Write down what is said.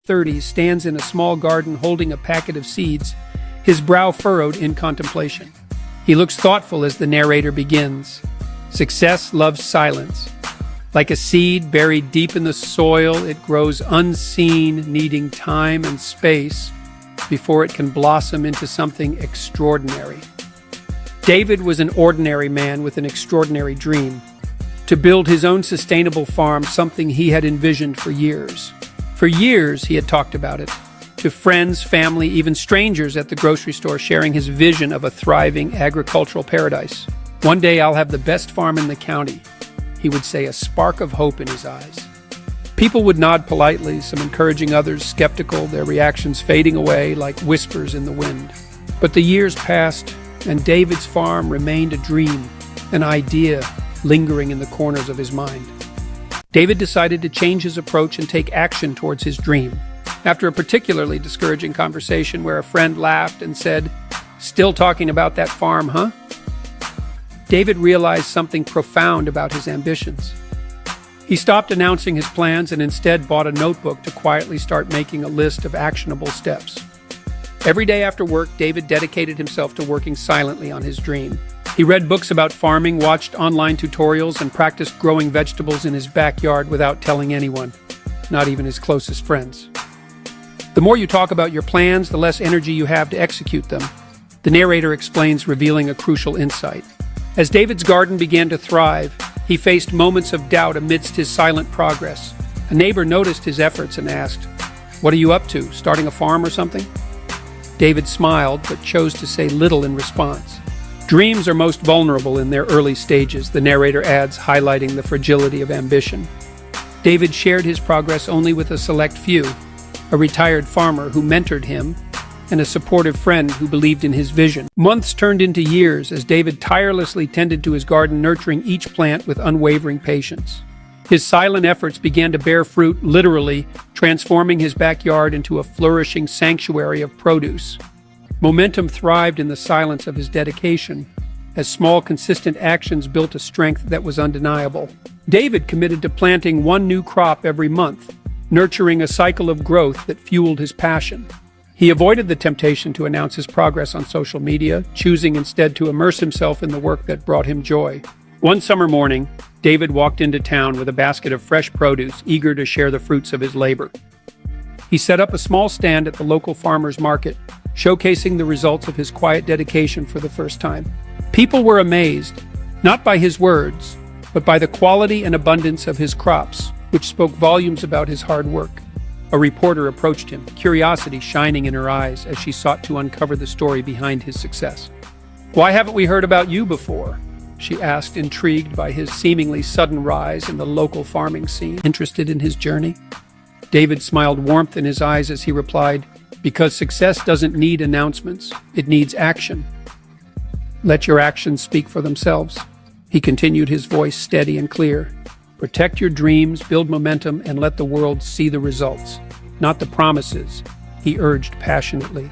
30s stands in a small garden holding a packet of seeds, his brow furrowed in contemplation. He looks thoughtful as the narrator begins. Success loves silence. Like a seed buried deep in the soil, it grows unseen, needing time and space before it can blossom into something extraordinary. David was an ordinary man with an extraordinary dream: to build his own sustainable farm, something he had envisioned for years. For years, he had talked about it, to friends, family, even strangers at the grocery store, sharing his vision of a thriving agricultural paradise. "One day I'll have the best farm in the county," he would say, a spark of hope in his eyes. People would nod politely, some encouraging, others skeptical, their reactions fading away like whispers in the wind. But the years passed, and David's farm remained a dream, an idea lingering in the corners of his mind. David decided to change his approach and take action towards his dream. After a particularly discouraging conversation where a friend laughed and said, "Still talking about that farm, huh?" David realized something profound about his ambitions. He stopped announcing his plans and instead bought a notebook to quietly start making a list of actionable steps. Every day after work, David dedicated himself to working silently on his dream. He read books about farming, watched online tutorials, and practiced growing vegetables in his backyard without telling anyone, not even his closest friends. The more you talk about your plans, the less energy you have to execute them, the narrator explains, revealing a crucial insight. As David's garden began to thrive, he faced moments of doubt amidst his silent progress. A neighbor noticed his efforts and asked, "What are you up to, starting a farm or something?" David smiled, but chose to say little in response. Dreams are most vulnerable in their early stages, the narrator adds, highlighting the fragility of ambition. David shared his progress only with a select few, a retired farmer who mentored him, and a supportive friend who believed in his vision. Months turned into years as David tirelessly tended to his garden, nurturing each plant with unwavering patience. His silent efforts began to bear fruit, literally transforming his backyard into a flourishing sanctuary of produce. Momentum thrived in the silence of his dedication, as small, consistent actions built a strength that was undeniable. David committed to planting one new crop every month, nurturing a cycle of growth that fueled his passion. He avoided the temptation to announce his progress on social media, choosing instead to immerse himself in the work that brought him joy. One summer morning, David walked into town with a basket of fresh produce, eager to share the fruits of his labor. He set up a small stand at the local farmers market, showcasing the results of his quiet dedication for the first time. People were amazed, not by his words, but by the quality and abundance of his crops, which spoke volumes about his hard work. A reporter approached him, curiosity shining in her eyes as she sought to uncover the story behind his success. "Why haven't we heard about you before?" she asked, intrigued by his seemingly sudden rise in the local farming scene. Interested in his journey? David smiled, warmth in his eyes as he replied, "Because success doesn't need announcements, it needs action. Let your actions speak for themselves." He continued, his voice steady and clear. "Protect your dreams, build momentum, and let the world see the results, not the promises," he urged passionately.